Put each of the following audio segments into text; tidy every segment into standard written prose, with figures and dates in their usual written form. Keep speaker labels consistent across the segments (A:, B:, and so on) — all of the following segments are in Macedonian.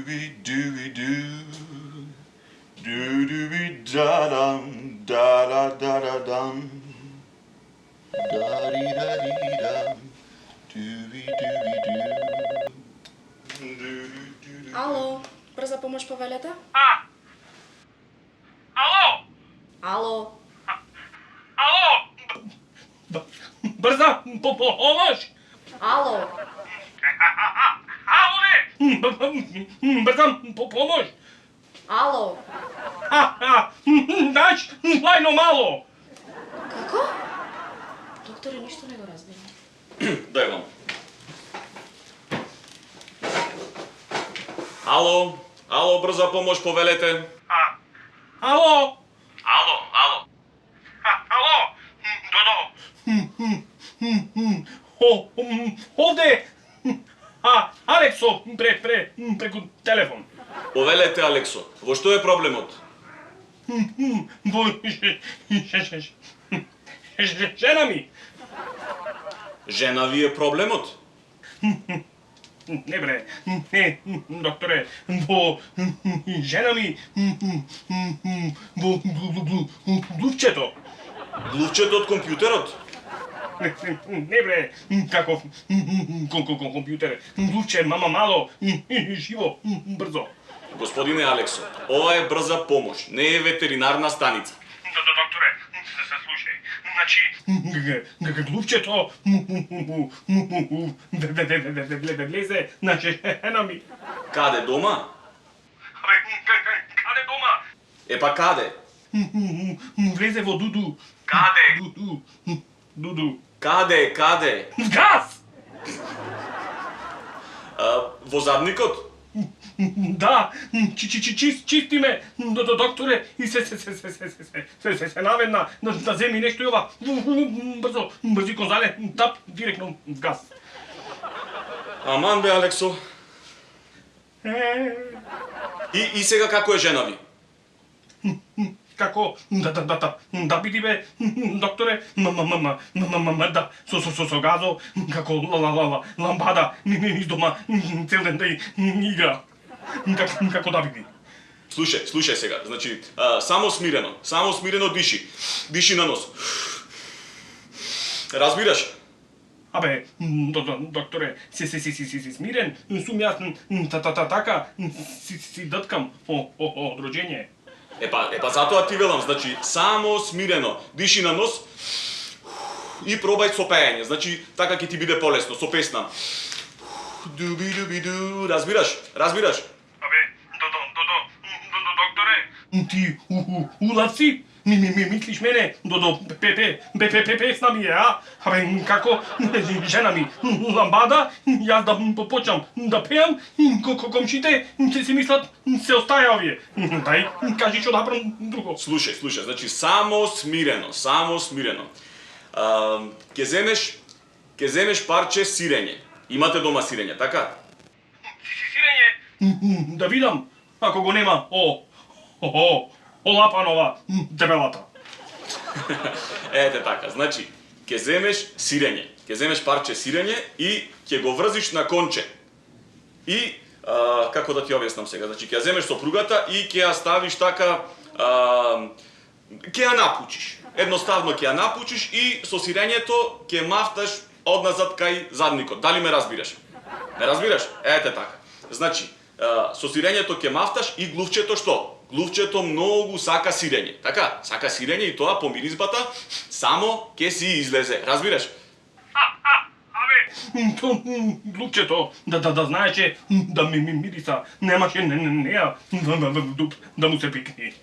A: Dooby-dooby-doo. Doo-dooby-da-dum. Da-da-da-da-dum. Da-dee-da-dee-dum. Dooby-dooby-doo. Doo-doo-doo-doo.
B: Алло, бърза помощ повелете?
C: Ало!
B: Алло,
C: Ало! Бърза помощ!
B: алло,
C: Ало не! Бърза помощ!
B: алло.
C: Даш лайно мало!
B: Како? Докторе, нищо не го разбирам.
A: Дай вам. Ало, ало, брза помощ повелете.
C: Ало!
A: Ало, ало.
C: Ало! Додо! Овде! Алексо, преку телефон.
A: Повелете, Алексо, во што е проблемот?
C: Жена ми!
A: Жена ви е проблемот?
C: Не бре, не, докторе, во жена ми, во глувчето.
A: Глувчето од компјутерот?
C: Не бре, како компјутер, глувче, мама мало, живо, брзо.
A: Господине Алексо, ова е брза помош, не е ветеринарна станица.
C: Докторе, се слушај, значи, глувчето влезе на жена ми.
A: Каде, дома?
C: Каде дома?
A: Епа каде?
C: Влезе во Дуду.
A: Каде?
C: Дуду.
A: Каде, каде?
C: Газ!
A: Во задникот?
C: Да, чисти ме, докторе, и се наведна да земи нешто и ова. Брзо, брзи конзале, тап, директно в газ.
A: Аман бе, Алексо. И сега како е жена ви?
C: Како? Да биди бе, докторе, да, со газо, како ламбада, из дома, цел ден да игра. Како да биди.
A: Слушај сега, значи, само смирено диши. Диши на нос. Разбираш?
C: Абе, докторе, си смирен, сум јас така, си дъткам од роđење.
A: Епа затоа ти велам, значи, само смирено, диши на нос и пробај со пеење, значи, така ќе ти биде полесно, со песна. Дуби-дуби-ду, разбираш?
C: Абе, докторе, ти улавци? Мислиш мене, песна ми е, а? Абе, како жена ми ламбада, јас да почнам да пеам, комшите ќе си мислат се остаја овие. Дај, кажи што да правам друго.
A: Слушај, значи, само смирено. Ќе земеш парче сирење. Имате дома сирење, така?
C: Сирење? Да видам, ако го нема, Олапанова, дебелата.
A: Ете така, значи, ќе земеш парче сирење и ќе го врзиш на конче. И, како да ти објаснам сега, значи, ќе ја земеш сопругата и ќе ја ставиш така, ќе ја напучиш. Едноставно ќе ја напучиш и со сирењето ќе мафташ одназад кај задникот. Дали ме разбираш? Не разбираш? Ете така. Значи, со сирењето ќе мафташ и глувчето што? Глувчето многу сака сирење. Така, сака сирење и тоа по миризбата само ќе си излезе. Разбираш?
C: Абе, глувчето, да знаеше да ми мириса, немаше неа да му се пикни.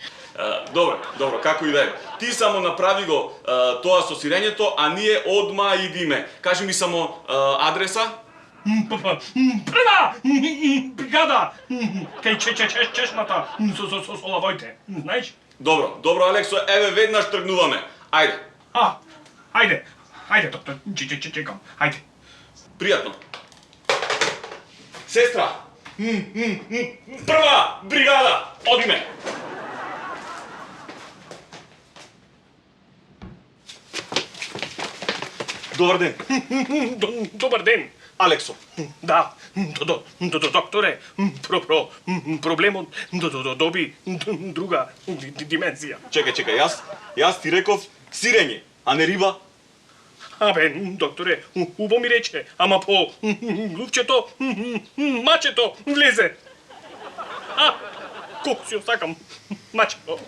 A: Добро, како и да е. Ти само направи го тоа со сирењето, а ние одма идиме. Кажи ми само адреса.
C: Прва бригада кај чешмата со лавојте, знаеш?
A: Добро, Алексо, еве веднаш тргнуваме. Ајде.
C: Ајде, доктор, чекам, ајде.
A: Пријатно. Сестра. Прва бригада, одиме. Добар ден.
C: Добър ден.
A: Алексо.
C: Да, докторе, проблемот доби друга димензија.
A: Чекај, јас ти реков сирење, а не риба.
C: Абе, докторе, убо ми рече, ама по глувчето, мачето влезе. Колку си осакам мачето.